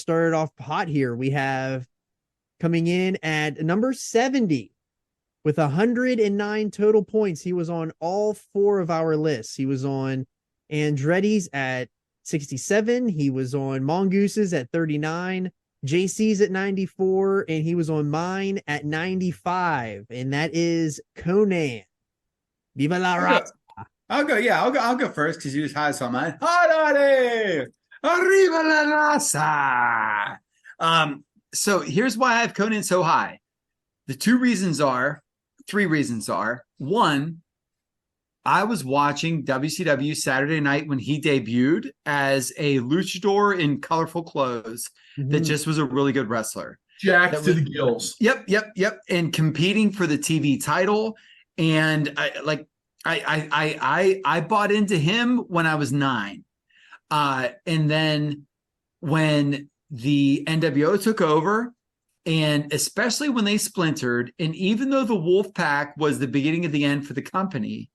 started off hot here. We have coming in at number 70 with 109 total points. He was on all four of our lists. He was on Andretti's at 67. He was on Mongoose's at 39. JC's at 94. And he was on mine at 95. And that is Konnan. Viva la raza. I'll go first because you was high on mine. Arriba la raza. So here's why I have Konnan so high. The three reasons are, one, I was watching WCW Saturday night when he debuted as a luchador in colorful clothes that just was a really good wrestler. Jacked to the gills. Yep. And competing for the TV title. And I bought into him when I was 9. And then when the NWO took over, and especially when they splintered, and even though the Wolfpack was the beginning of the end for the company,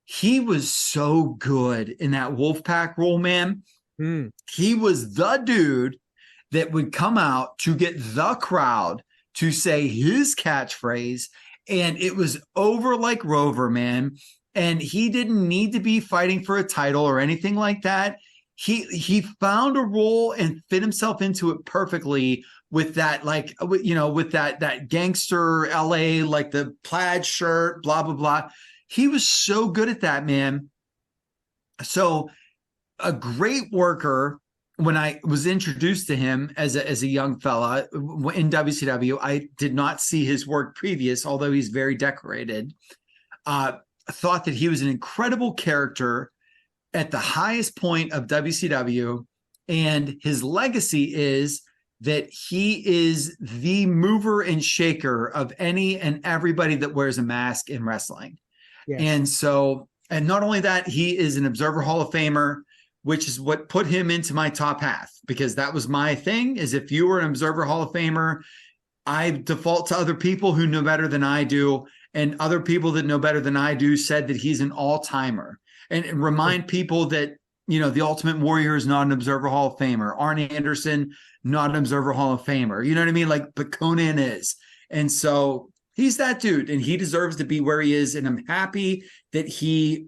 he was so good in that Wolfpack role, man. He was the dude that would come out to get the crowd to say his catchphrase, and it was over like Rover, man. And he didn't need to be fighting for a title or anything like that. He found a role and fit himself into it perfectly with that, with that gangster LA, like the plaid shirt, blah, blah, blah. He was so good at that, man. So a great worker. When I was introduced to him as a young fella in WCW, I did not see his work previous, although he's very decorated. Thought that he was an incredible character at the highest point of WCW, and his legacy is that he is the mover and shaker of any and everybody that wears a mask in wrestling. Yes. And not only that, he is an Observer Hall of Famer, which is what put him into my top half, because that was my thing, is if you were an Observer Hall of Famer, I default to other people who know better than I do, and other people that know better than I do said that he's an all-timer. And remind people that, the Ultimate Warrior is not an Observer Hall of Famer. Arn Anderson, not an Observer Hall of Famer. You know what I mean? But Konnan is. And so he's that dude, and he deserves to be where he is. And I'm happy that he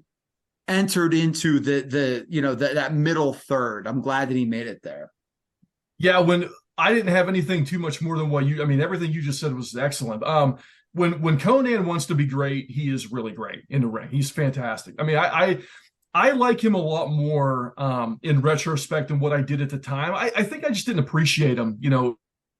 entered into that middle third. I'm glad that he made it there. Yeah, when I didn't have anything too much more than everything you just said was excellent. When Konnan wants to be great, he is really great in the ring. He's fantastic. I mean, I like him a lot more in retrospect than what I did at the time. I think I just didn't appreciate him,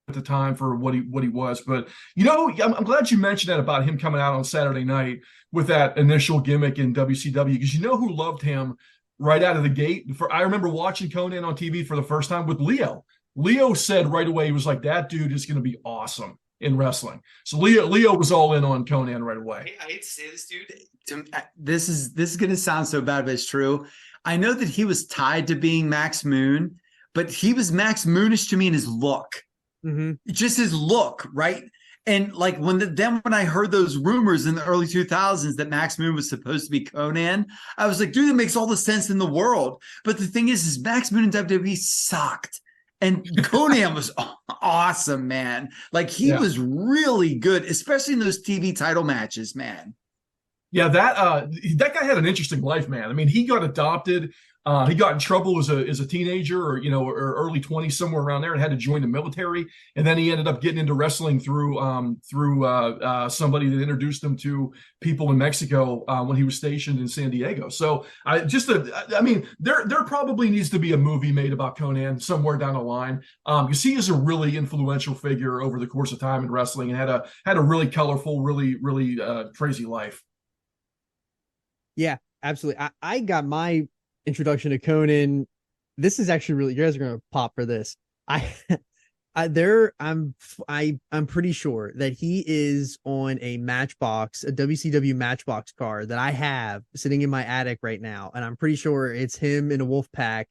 at the time for what he was. But I'm glad you mentioned that about him coming out on Saturday night with that initial gimmick in WCW, because who loved him right out of the gate. I remember watching Konnan on TV for the first time with Leo. Leo said right away, he was like, that dude is going to be awesome in wrestling. So Leo was all in on Konnan right away. I hate to say this, dude. This is going to sound so bad, but it's true. I know that he was tied to being Max Moon, but he was Max Moonish to me in his look. Just his look, right? And when I heard those rumors in the early 2000s that Max Moon was supposed to be Konnan, I was like, dude, that makes all the sense in the world. But the thing is Max Moon in WWE sucked. And Konnan was awesome, man. He was really good, especially in those TV title matches, man. Yeah, that guy had an interesting life, man. I mean, he got adopted. He got in trouble as a teenager, or early 20s, somewhere around there, and had to join the military. And then he ended up getting into wrestling through somebody that introduced him to people in Mexico when he was stationed in San Diego. So there probably needs to be a movie made about Konnan somewhere down the line, because he is a really influential figure over the course of time in wrestling, and had a really colorful, really crazy life. Yeah, absolutely. I got my introduction to Konnan. This is actually really, you guys are gonna pop for this. I'm pretty sure that he is on a Matchbox, a WCW Matchbox card that I have sitting in my attic right now, and I'm pretty sure it's him in a wolf pack,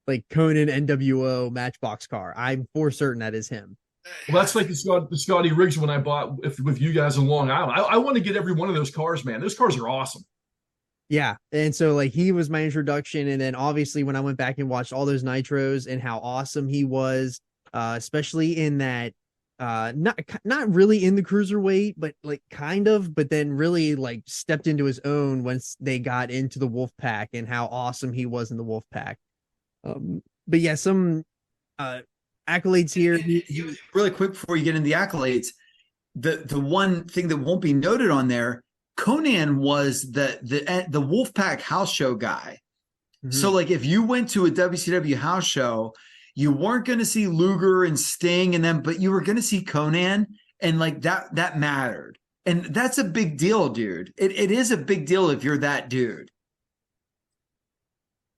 like Konnan NWO Matchbox car. I'm for certain that is him. Well, that's like the Scotty Riggs one I bought with you guys in Long Island. I want to get every one of those cars, man. Those cars are awesome. Yeah. And so he was my introduction. And then obviously when I went back and watched all those Nitros and how awesome he was, especially in that not really in the cruiserweight, but like kind of, but then really like stepped into his own once they got into the Wolf Pack and how awesome he was in the Wolf Pack. But yeah, some accolades here. Really quick before you get into the accolades, the one thing that won't be noted on there, Konnan was the Wolfpack house show guy. Mm-hmm. So like if you went to a WCW house show, you weren't going to see Luger and Sting and them, but you were going to see Konnan, and like that mattered. And that's a big deal, dude. It is a big deal if you're that dude.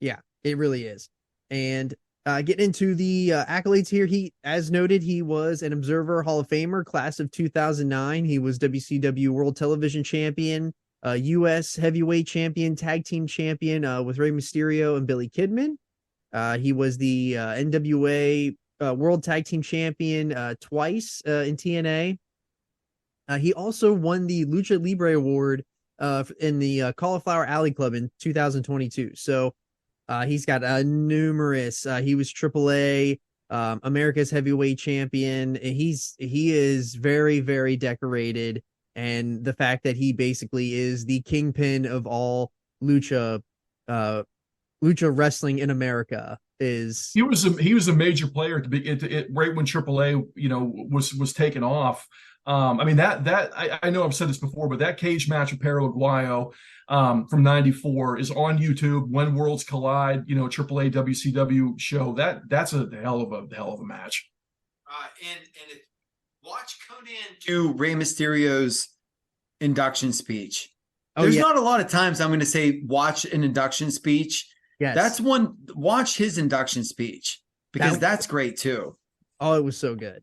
Yeah, it really is. And getting into the accolades here, he, as noted, he was an Observer Hall of Famer, class of 2009. He was WCW World Television Champion, U.S. Heavyweight Champion, Tag Team Champion with Rey Mysterio and Billy Kidman. He was the NWA World Tag Team Champion twice in TNA. He also won the Lucha Libre Award in the Cauliflower Alley Club in 2022. So he's got numerous. He was AAA, America's Heavyweight Champion. He is very, very decorated, and the fact that he basically is the kingpin of all lucha wrestling in America is. He was a major player right when AAA was taken off. I mean that I know I've said this before, but that cage match with Perro Aguayo from '94 is on YouTube. When Worlds Collide, AAA WCW show, that's a hell of a match. And watch Konnan do Rey Mysterio's induction speech. There's not a lot of times I'm going to say watch an induction speech. Yes. That's one. Watch his induction speech because that's great too. Oh, it was so good.